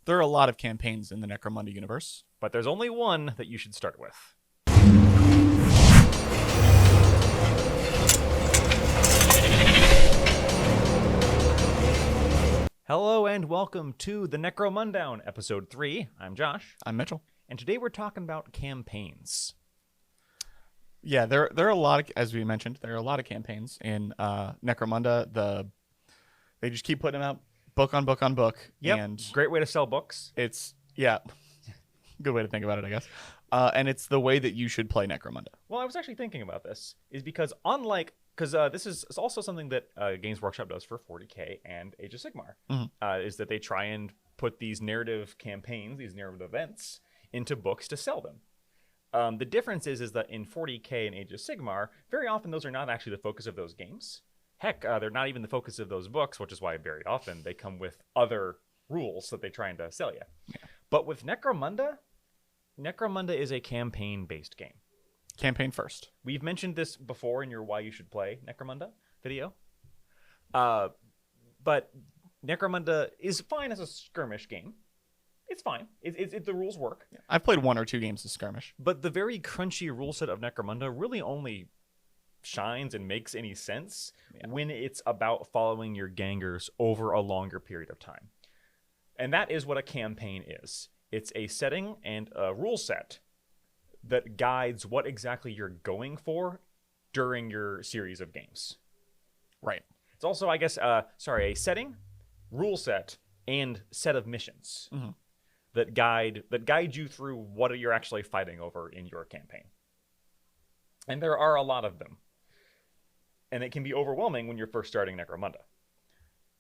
There are a lot of campaigns in the Necromunda universe, but there's only one that you should start with. Hello and welcome to the Necromundown, episode 3. I'm Josh. I'm Mitchell. And today we're talking about campaigns. Yeah, there are a lot of, as we mentioned, there are a lot of campaigns in Necromunda. They just keep putting them out book on book on book. Yep, and great way to sell books. It's, good way to think about it, I guess. And it's the way that you should play Necromunda. Well, I was actually thinking about this, is because this is also something that Games Workshop does for 40K and Age of Sigmar, is that they try and put these narrative campaigns, these narrative events, into books to sell them. The difference is that in 40K and Age of Sigmar, very often those are not actually the focus of those games. Heck, they're not even the focus of those books, which is why very often they come with other rules that they're trying to sell you. Yeah. But with Necromunda is a campaign-based game. Campaign first. We've mentioned this before in your Why You Should Play Necromunda video. But Necromunda is fine as a skirmish game. It's fine. The rules work. Yeah. I've played 1 or 2 games of skirmish. But the very crunchy rule set of Necromunda really only shines and makes any sense when it's about following your gangers over a longer period of time. And that is what a campaign is. It's a setting and a rule set that guides what exactly you're going for during your series of games. Right. It's also, I guess, a setting, rule set, and set of missions that guide you through what you're actually fighting over in your campaign. And there are a lot of them. And it can be overwhelming when you're first starting Necromunda.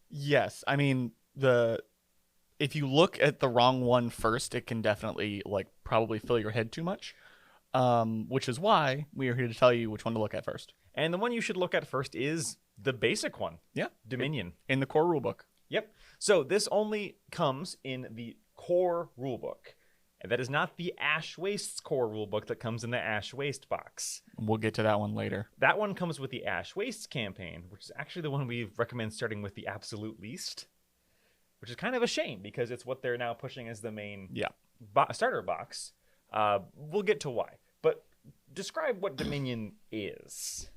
Yes. I mean, if you look at the wrong one first, it can definitely probably fill your head too much. Which is why we are here to tell you which one to look at first. And the one you should look at first is the basic one. Yeah. Dominion. In the core rulebook. Yep. So this only comes in the core rulebook. And that is not the Ash Wastes core rulebook that comes in the Ash Waste box. We'll get to that one later. That one comes with the Ash Wastes campaign, which is actually the one we recommend starting with the absolute least. Which is kind of a shame because it's what they're now pushing as the main starter box. We'll get to why. But describe what Dominion is.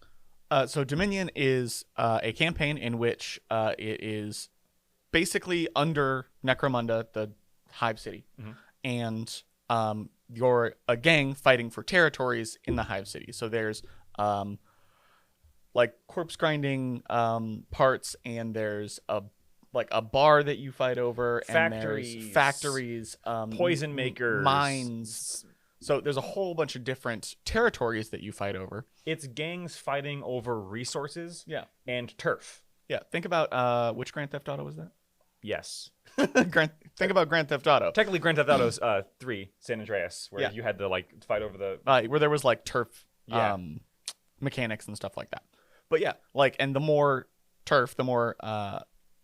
So Dominion is a campaign in which it is basically under Necromunda, the Hive City. And you're a gang fighting for territories in the Hive City. So there's corpse grinding parts, and there's a bar that you fight over, factories, and there's factories, poison makers, mines. So there's a whole bunch of different territories that you fight over. It's gangs fighting over resources, and turf. Yeah, think about which Grand Theft Auto was that? Yes. Think about Grand Theft Auto. Technically, Grand Theft Auto's 3, San Andreas, where you had to fight over the where there was turf mechanics and stuff like that. But yeah, and the more turf, the more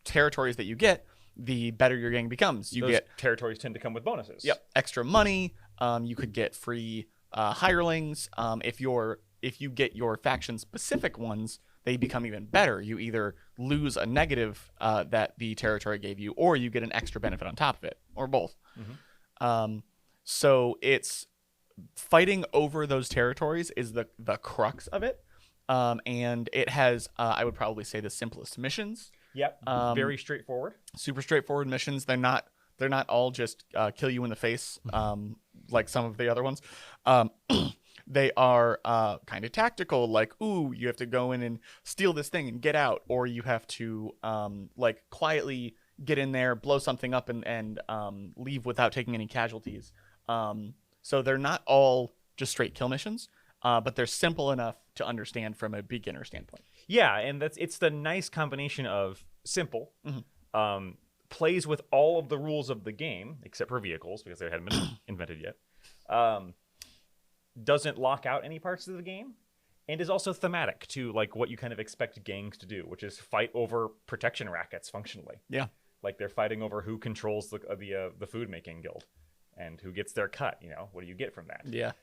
territories that you get, the better your gang becomes. Those territories tend to come with bonuses. Yep, extra money. You could get free hirelings. If you get your faction specific ones, they become even better. You either lose a negative that the territory gave you, or you get an extra benefit on top of it, or both. So it's fighting over those territories is the crux of it. And it has, I would probably say, the simplest missions. Yep. Very straightforward. Super straightforward missions. They're not all just kill you in the face like some of the other ones. They are kind of tactical, you have to go in and steal this thing and get out, or you have to quietly get in there, blow something up, and leave without taking any casualties. So they're not all just straight kill missions, but they're simple enough to understand from a beginner standpoint. Yeah, and it's the nice combination of simple, plays with all of the rules of the game, except for vehicles, because they hadn't been invented yet. Doesn't lock out any parts of the game, and is also thematic to what you kind of expect gangs to do, which is fight over protection rackets functionally. Yeah, they're fighting over who controls the food making guild and who gets their cut. What do you get from that? Yeah,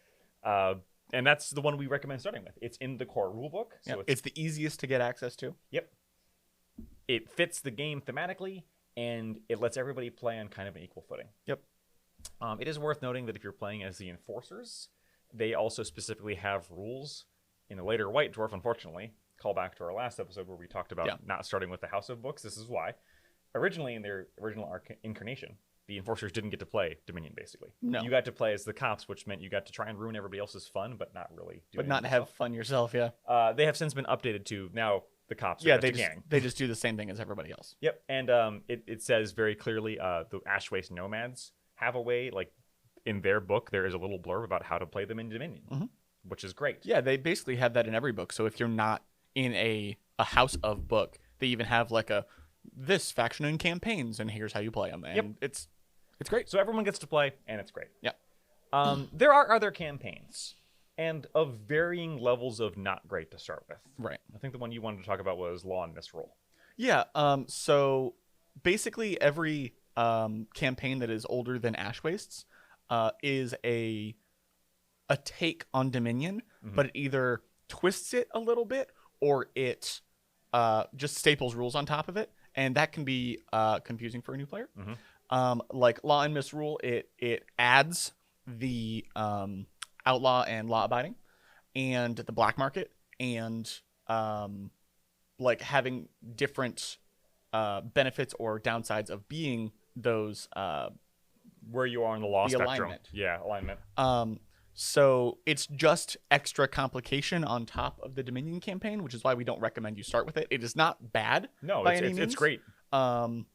and that's the one we recommend starting with. It's in the core rulebook, so it's the easiest to get access to. Yep, it fits the game thematically, and it lets everybody play on kind of an equal footing. Yep. It is worth noting that if you're playing as the Enforcers, they also specifically have rules in the later White Dwarf, unfortunately. Call back to our last episode where we talked about not starting with the House of Books. This is why. Originally, in their original incarnation, the Enforcers didn't get to play Dominion, basically. No. You got to play as the cops, which meant you got to try and ruin everybody else's fun, but not really do But not have fun yourself, yeah. They have since been updated to now the cops are Yeah, just a gang. they just do the same thing as everybody else. Yep, and it says very clearly the Ashwaste Nomads have a way, like, in their book, there is a little blurb about how to play them in Dominion, which is great. Yeah, they basically have that in every book. So if you're not in a house of book, they even have like this faction in campaigns, and here's how you play them. And it's great. So everyone gets to play, and it's great. Yeah. There are other campaigns, and of varying levels of not great to start with. Right. I think the one you wanted to talk about was Law and Misrule. Yeah. So basically every campaign that is older than Ash Wastes is a take on Dominion, but it either twists it a little bit or it just staples rules on top of it, and that can be confusing for a new player. Like Law and Misrule, it adds the outlaw and law abiding and the black market, and like having different benefits or downsides of being those where you are on the law spectrum. Alignment. Yeah, alignment. So it's just extra complication on top of the Dominion campaign, which is why we don't recommend you start with it. It is not bad. No, by any means. It's great. And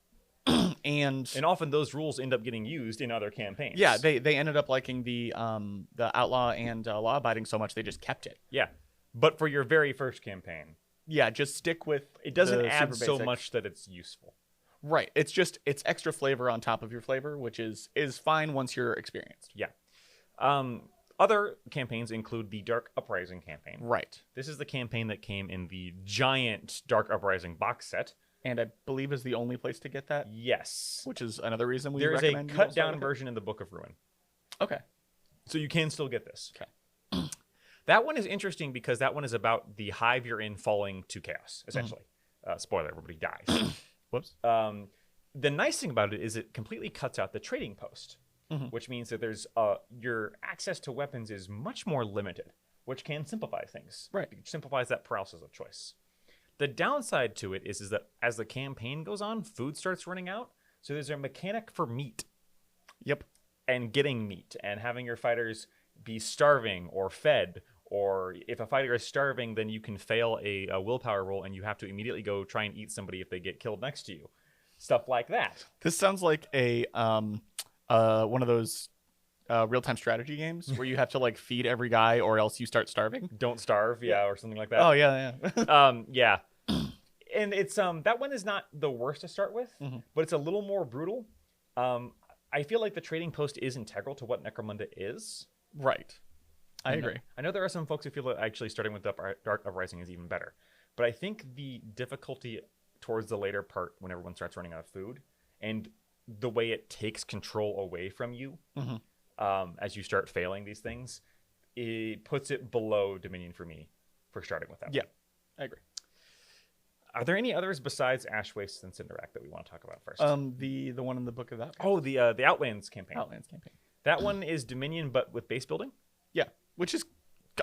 often those rules end up getting used in other campaigns. Yeah, they ended up liking the outlaw and law abiding so much they just kept it. Yeah, but for your very first campaign, yeah, just stick with it. Doesn't the add super so basic. much that it's useful. Right. It's extra flavor on top of your flavor, which is fine once you're experienced. Yeah. Other campaigns include the Dark Uprising campaign. Right. This is the campaign that came in the giant Dark Uprising box set. And I believe is the only place to get that. Yes. Which is another reason we There is recommend a you don't cut start down with it. version in the Book of Ruin. Okay. So you can still get this. Okay. That one is interesting because that one is about the hive you're in falling to chaos, essentially. Spoiler, everybody dies. Whoops. The nice thing about it is it completely cuts out the trading post, which means that there's your access to weapons is much more limited, which can simplify things. Right. It simplifies that paralysis of choice. The downside to it is that as the campaign goes on, food starts running out. So there's a mechanic for meat. Yep. And getting meat and having your fighters be starving or fed. Or if a fighter is starving, then you can fail a willpower roll and you have to immediately go try and eat somebody if they get killed next to you. Stuff like that. This sounds like a one of those real-time strategy games where you have to like feed every guy or else you start starving. Don't starve, yeah, or something like that. Oh yeah, yeah. Yeah. And it's that one is not the worst to start with, but it's a little more brutal. I feel like the trading post is integral to what Necromunda is. Right. I agree. I know there are some folks who feel that actually starting with Dark Uprising is even better. But I think the difficulty towards the later part when everyone starts running out of food and the way it takes control away from you as you start failing these things, it puts it below Dominion for me for starting with that. Yeah, I agree. Are there any others besides Ash Wastes and Cinderak that we want to talk about first? The one in the book of that. Oh, the Outlands campaign. Outlands campaign. That one is Dominion, but with base building. Yeah, which is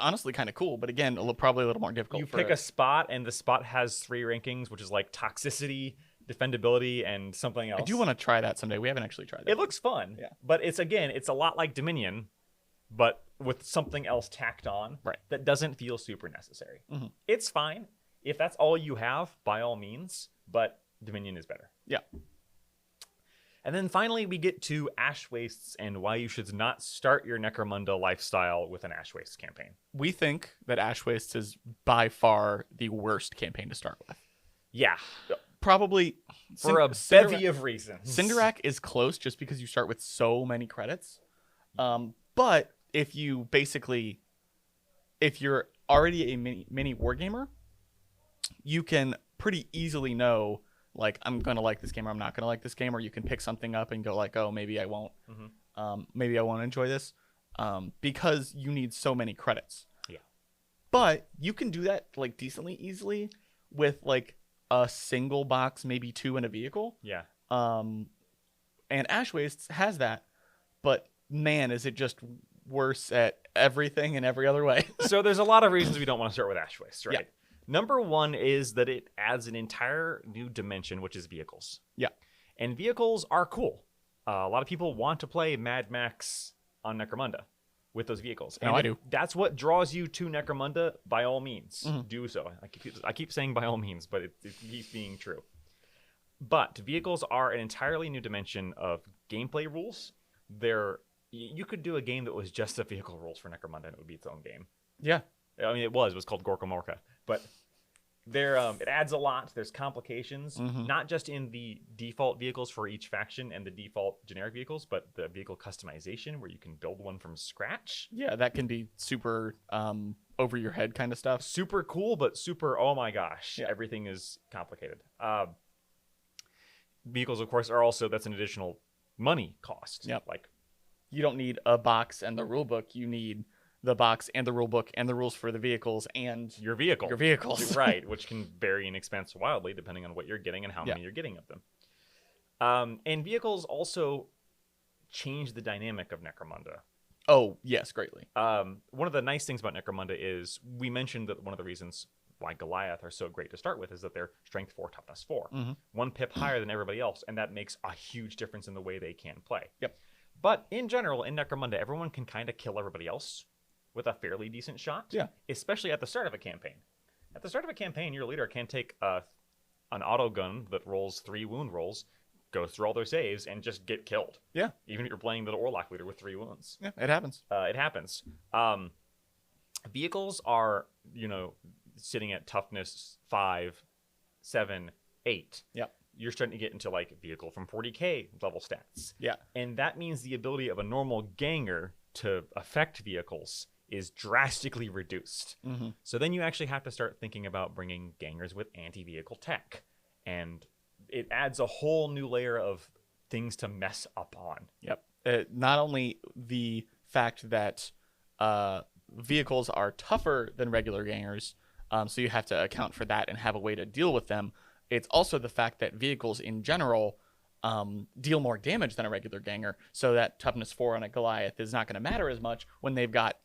honestly kind of cool, but again, probably a little more difficult. You pick a spot, and the spot has 3 rankings, which is like toxicity, defendability, and something else. I do want to try that someday. We haven't actually tried that. It looks fun, yeah. But it's a lot like Dominion, but with something else tacked on that doesn't feel super necessary. It's fine. If that's all you have, by all means, but Dominion is better. Yeah. And then finally, we get to Ash Wastes and why you should not start your Necromunda lifestyle with an Ash Wastes campaign. We think that Ash Wastes is by far the worst campaign to start with. Yeah. Probably for a bevy of reasons. Cinderak is close just because you start with so many credits. But if you're already a mini wargamer, you can pretty easily know, like, I'm going to like this game or I'm not going to like this game, or you can pick something up and go like, oh, maybe I won't. Maybe I won't enjoy this because you need so many credits. Yeah. But you can do that like decently easily with like a single box, maybe 2 in a vehicle. Yeah. And Ash Wastes has that, but man, is it just worse at everything in every other way. So there's a lot of reasons we don't want to start with Ash Waste, right? Yeah. Number one is that it adds an entire new dimension, which is vehicles. Yeah. And vehicles are cool. A lot of people want to play Mad Max on Necromunda with those vehicles. And I do. That's what draws you to Necromunda. By all means, do so. I keep saying by all means, but it keeps being true. But vehicles are an entirely new dimension of gameplay rules. You could do a game that was just the vehicle rules for Necromunda, and it would be its own game. Yeah. I mean, it was called Gorka Morka, but it adds a lot. There's complications, not just in the default vehicles for each faction and the default generic vehicles, but the vehicle customization where you can build one from scratch. Yeah, that can be super over your head kind of stuff. Super cool, but super, oh my gosh, everything is complicated. Vehicles, of course, that's an additional money cost. Yep. Like, you don't need a box and the rule book. You need the box and the rule book and the rules for the vehicles and your vehicle. Your vehicles. Right, which can vary in expense wildly depending on what you're getting and how many you're getting of them. And vehicles also change the dynamic of Necromunda. Oh, yes, greatly. One of the nice things about Necromunda is we mentioned that one of the reasons why Goliath are so great to start with is that they're strength 4, toughness 4. 1 pip higher than everybody else, and that makes a huge difference in the way they can play. Yep. But in general, in Necromunda, everyone can kind of kill everybody else with a fairly decent shot. Yeah. Especially at the start of a campaign. At the start of a campaign, your leader can take an auto gun that rolls 3 wound rolls, goes through all their saves, and just get killed. Yeah. Even if you're playing the Orlok leader with 3 wounds. Yeah, it happens. It happens. Vehicles are, sitting at toughness 5, 7, 8. Yeah. You're starting to get into like vehicle from 40k level stats. Yeah. And that means the ability of a normal ganger to affect vehicles is drastically reduced. So then you actually have to start thinking about bringing gangers with anti-vehicle tech. And it adds a whole new layer of things to mess up on. Yep. Not only the fact that vehicles are tougher than regular gangers, so you have to account for that and have a way to deal with them. It's also the fact that vehicles in general deal more damage than a regular ganger, so that toughness 4 on a Goliath is not going to matter as much when they've got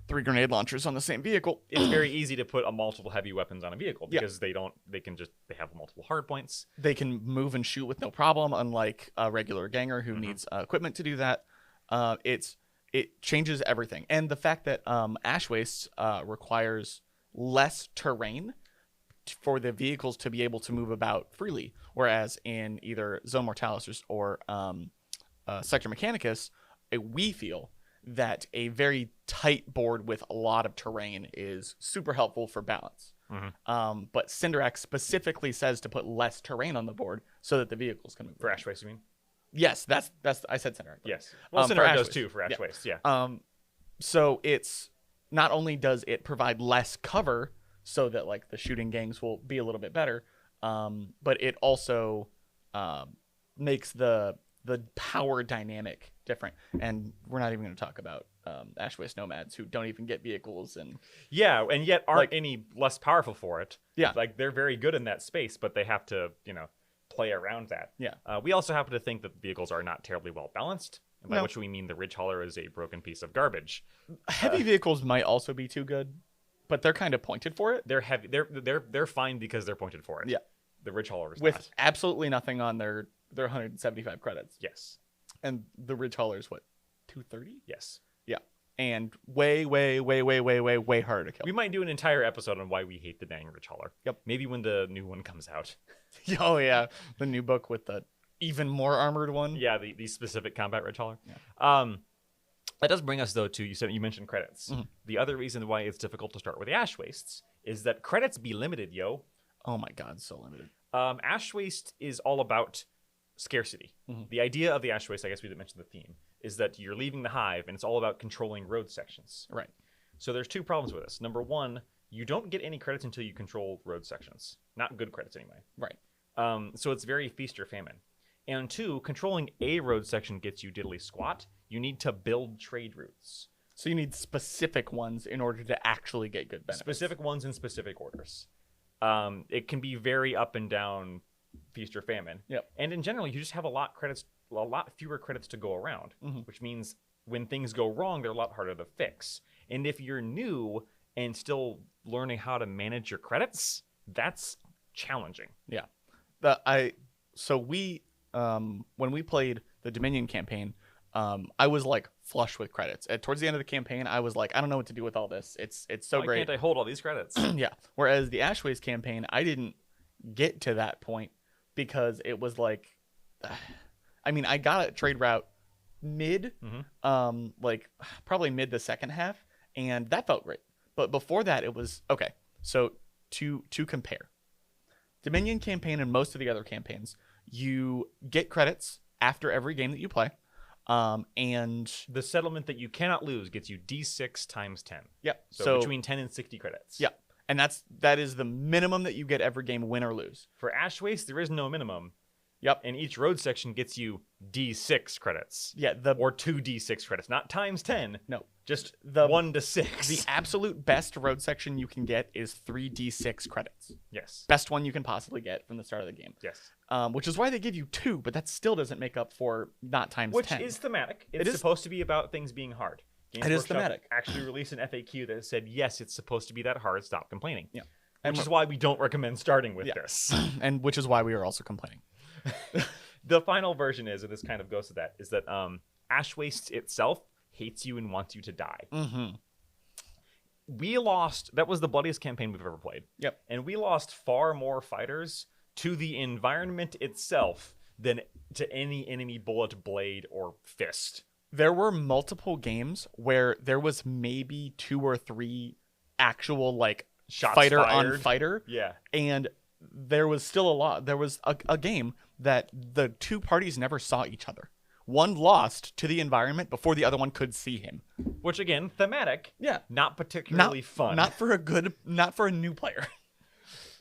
3 grenade launchers on the same vehicle. It's very easy to put a multiple heavy weapons on a vehicle because they have multiple hard points. They can move and shoot with no problem, unlike a regular ganger who needs equipment to do that. It changes everything. And the fact that Ash Waste requires less terrain for the vehicles to be able to move about freely, whereas in either Zone Mortalis or Sector Mechanicus, we feel that a very tight board with a lot of terrain is super helpful for balance. But Cinderak specifically says to put less terrain on the board so that the vehicles can move. For Ash Waste, you mean? Yes, that's I said Cinderak. Yes. Well, Cinderak does too for Ash Waste, yeah. So it's not only does it provide less cover so that like the shooting gangs will be a little bit better, but it also makes the power dynamic different. And we're not even going to talk about Ash Waste nomads who don't even get vehicles and yet aren't any less powerful for it. Yeah, like they're very good in that space, but they have to play around that. Yeah. We also happen to think that vehicles are not terribly well balanced, by which we mean the Ridge Hauler is a broken piece of garbage. Heavy vehicles might also be too good, but they're kind of pointed for it. They're heavy. They're fine because they're pointed for it. Yeah. The Ridge Hauler is with not. Absolutely nothing on their 175 credits. Yes. And the Ridge Hauler is what, 230? Yes. Yeah. And way harder to kill. We might do an entire episode on why we hate the dang Ridge Hauler. Yep. Maybe when the new one comes out. Oh yeah, the new book with the even more armored one. Yeah, the specific combat Ridge Hauler. Yeah. That does bring us though to you mentioned credits. The other reason why it's difficult to start with the Ash Wastes is that credits be limited, yo. Oh my god, so limited. Ash Waste is all about scarcity. The idea of the Ash Waste, I guess we didn't mention the theme, is that you're leaving the hive and it's all about controlling road sections. Right. So there's 2 problems with this. Number 1, you don't get any credits until you control road sections. Not good credits anyway. Right. So it's very feast or famine. And 2, controlling a road section gets you diddly squat. You need to build trade routes. So you need specific ones in order to actually get good benefits. Specific ones in specific orders. It can be very up and down feast or famine. Yep. And in general, you just have a lot fewer credits to go around, which means when things go wrong, they're a lot harder to fix. And if you're new and still learning how to manage your credits, that's challenging. Yeah. So we when we played the Dominion campaign, I was like flush with credits. Towards the end of the campaign, I was like, I don't know what to do with all this. It's so Why great. can't I hold all these credits? Yeah. Whereas the Ashways campaign, I didn't get to that point because it was like, I mean, I got a trade route mid, like probably mid the second half, and that felt great. But before that, it was okay. So to compare, Dominion campaign and most of the other campaigns, you get credits after every game that you play. And the settlement that you cannot lose gets you D6 times 10. Yep. So between 10 and 60 credits. Yeah. And that is the minimum that you get every game, win or lose. For Ash Waste, there is no minimum. Yep. And each road section gets you D6 credits. Yeah. Or 2 D6 credits. Not times 10. No. Just the 1 to 6. The absolute best road section you can get is 3d6 credits. Yes. Best one you can possibly get from the start of the game. Yes. Which is why they give you 2, but that still doesn't make up for not times 10. Which is thematic. It's supposed to be about things being hard. Games Workshop thematic. Actually released an FAQ that said, yes, it's supposed to be that hard. Stop complaining. Yeah. Which is why we don't recommend starting with this. And which is why we are also complaining. The final version is, and this kind of goes to that, is that Ash Waste itself hates you and wants you to die. We lost, that was the bloodiest campaign we've ever played. Yep. And we lost far more fighters to the environment itself than to any enemy bullet, blade, or fist. There were multiple games where there was maybe 2 or 3 actual like shots fighter fired on fighter. Yeah. And there was still a lot. There was a game that the 2 parties never saw each other. One lost to the environment before the other one could see him. Which again, thematic. Yeah. Not particularly fun. Not for a new player.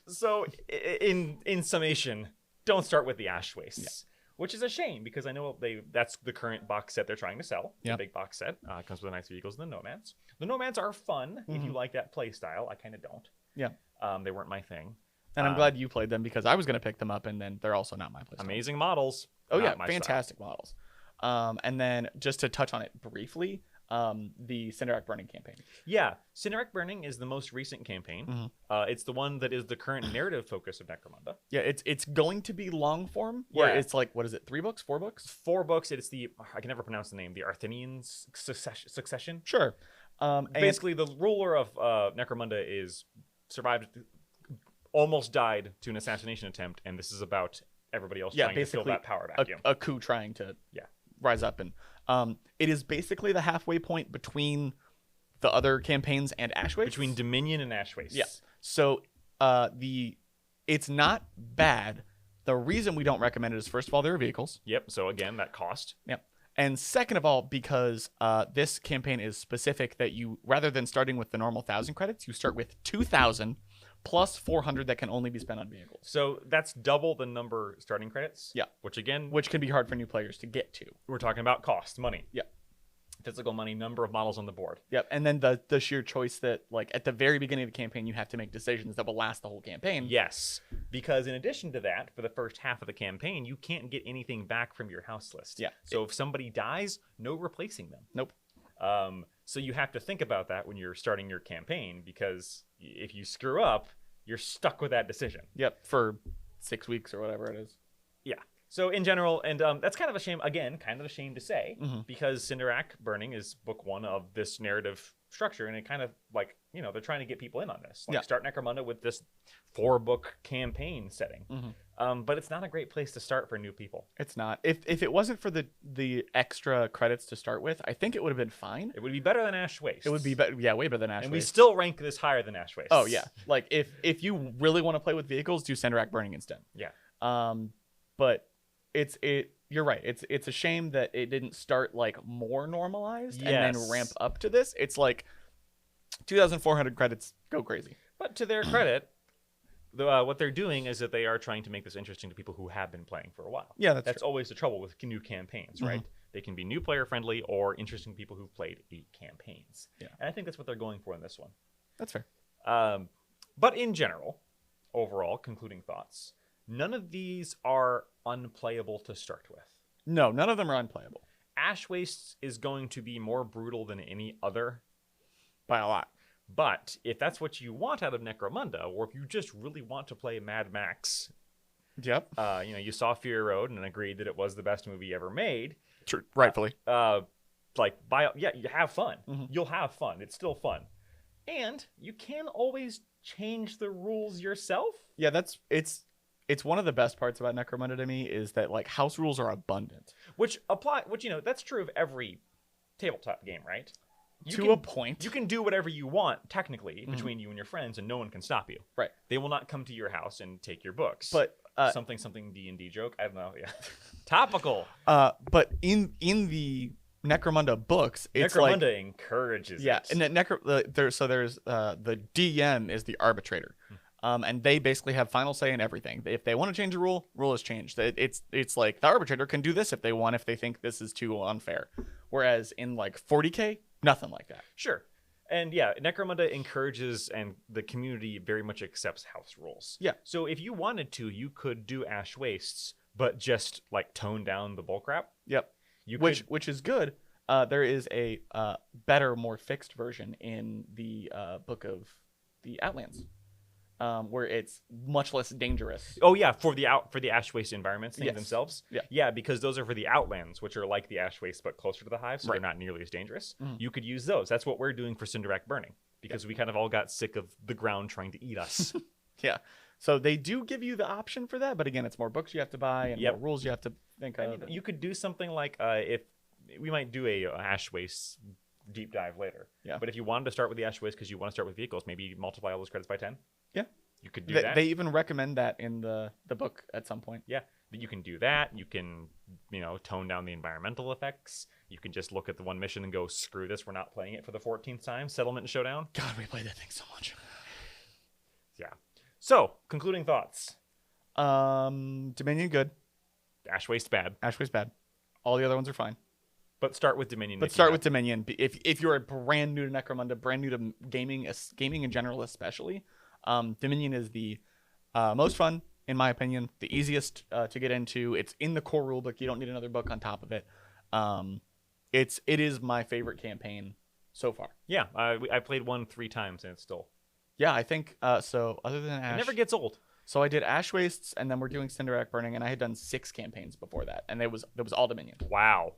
So in summation, don't start with the Ash Wastes. Which is a shame because I know that's the current box set they're trying to sell. Yeah. The big box set comes with the Knights of Eagles and the Nomads. The Nomads are fun if you like that play style. I kind of don't. Yeah. They weren't my thing. And I'm glad you played them because I was going to pick them up and then they're also not my play style. Amazing models. Oh yeah, fantastic models. And then just to touch on it briefly, the Cinderak Burning campaign. Yeah, Cinderak Burning is the most recent campaign. It's the one that is the current narrative focus of Necromunda. Yeah, it's going to be long form, where it's like, what is it, 3 books, 4 books? 4 books. It's I can never pronounce the name, the Arthenian succession. Sure. Basically, the ruler of Necromunda survived, almost died to an assassination attempt, and this is about everybody else trying to fill that power vacuum. A coup trying to rise up. And it is basically the halfway point between the other campaigns and Ash Waste. Between Dominion and Ash Waste. Yeah. So it's not bad. The reason we don't recommend it is, first of all, there are vehicles. Yep. So again, that cost. Yep. And second of all, because this campaign is specific that you, rather than starting with the normal 1,000 credits, you start with 2,000 plus 400 that can only be spent on vehicles. So that's double the number starting credits. Yeah. Which again, can be hard for new players to get to. We're talking about cost, money. Yeah. Physical money, number of models on the board. Yep. And then the sheer choice that, like, at the very beginning of the campaign, you have to make decisions that will last the whole campaign. Yes. Because in addition to that, for the first half of the campaign, you can't get anything back from your house list. Yeah. So if somebody dies, no replacing them. Nope. So you have to think about that when you're starting your campaign, because if you screw up, you're stuck with that decision. Yep, for 6 weeks or whatever it is. Yeah. So in general, and that's kind of a shame, again, kind of a shame to say, because Cinderak Burning is book 1 of this narrative structure, and it kind of, like, you know, they're trying to get people in on this. Like, start Necromunda with this 4-book campaign setting. But it's not a great place to start for new people. It's not. If it wasn't for the extra credits to start with, I think it would have been fine. It would be better than Ash Waste. It would be better, way better than Ash Waste. And we still rank this higher than Ash Waste. Oh yeah, like if you really want to play with vehicles, do Cinderak Burning instead. Yeah. But you're right. It's a shame that it didn't start like more normalized and then ramp up to this. It's like 2,400 credits, go crazy. But to their credit, what they're doing is that they are trying to make this interesting to people who have been playing for a while. Yeah, that's true. always the trouble with new campaigns, right? They can be new player friendly or interesting to people who've played 8 campaigns. Yeah. And I think that's what they're going for in this one. That's fair. But in general, overall, concluding thoughts, None of these are unplayable to start with. No, none of them are unplayable. Ash Wastes is going to be more brutal than any other. By a lot. But if that's what you want out of Necromunda, or if you just really want to play Mad Max, Yep. You saw Fury Road and agreed that it was the best movie ever made. True. Rightfully. You have fun. Mm-hmm. You'll have fun. It's still fun. And you can always change the rules yourself. Yeah, it's one of the best parts about Necromunda to me is that like house rules are abundant. Which that's true of every tabletop game, right? To a point. You can do whatever you want, technically, between you and your friends, and no one can stop you. Right. They will not come to your house and take your books. But something D&D joke? I don't know. Yeah. Topical. But in the Necromunda books, it's Necromunda encourages it. And there's the DM is the arbitrator. And they basically have final say in everything. If they want to change a rule is changed. It's like the arbitrator can do this if they want, if they think this is too unfair. Whereas in like 40K, nothing like that. Sure. And yeah, Necromunda encourages, and the community very much accepts house rules. Yeah. So if you wanted to, you could do Ash Wastes, but just like tone down the bullcrap. Yep. Which is good. There is a better, more fixed version in the book of the Outlands. Where it's much less dangerous. Oh yeah, for the Ash Waste environments themselves. Yeah, because those are for the Outlands, which are like the Ash Waste but closer to the hive, so they're not nearly as dangerous. Mm-hmm. You could use those. That's what we're doing for Cinderak Burning, because we kind of all got sick of the ground trying to eat us. Yeah, so they do give you the option for that, but again, it's more books you have to buy and more rules you have to think of. You could do something like if we might do a Ash Waste deep dive later. Yeah, but if you wanted to start with the Ash Waste because you want to start with vehicles, maybe multiply all those credits by 10. Yeah. You could do that. They even recommend that in the book at some point. Yeah, you can do that. You can, tone down the environmental effects. You can just look at the one mission and go, screw this, we're not playing it for the 14th time. Settlement and Showdown. God, we play that thing so much. Yeah. So, concluding thoughts. Dominion, good. Ash Waste, bad. Ash Waste, bad. All the other ones are fine. But start with Dominion. With Dominion. If you're brand new to Necromunda, brand new to gaming in general especially, Dominion is the most fun, in my opinion, the easiest to get into. It's in the core rulebook. You don't need another book on top of it. It is my favorite campaign so far. Yeah, I played one 3 times and it's still. Yeah, I think so. Other than Ash, it never gets old. So I did Ash Wastes, and then we're doing Cinderak Burning, and I had done 6 campaigns before that, and it was all Dominion. Wow.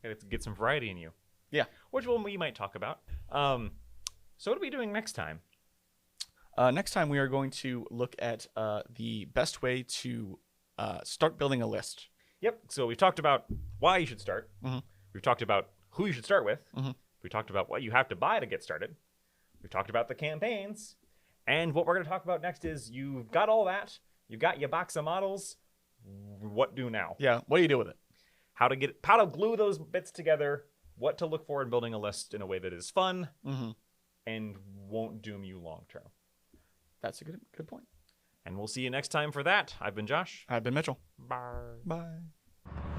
Gotta get some variety in you. Yeah, which one we might talk about. So what are we doing next time? Next time, we are going to look at the best way to start building a list. Yep. So we've talked about why you should start. Mm-hmm. We've talked about who you should start with. Mm-hmm. We talked about what you have to buy to get started. We've talked about the campaigns. And what we're going to talk about next is you've got all that. You've got your box of models. What do now? Yeah. What do you do with it? How to glue those bits together. What to look for in building a list in a way that is fun and won't doom you long term. That's a good point. And we'll see you next time for that. I've been Josh. I've been Mitchell. Bye. Bye.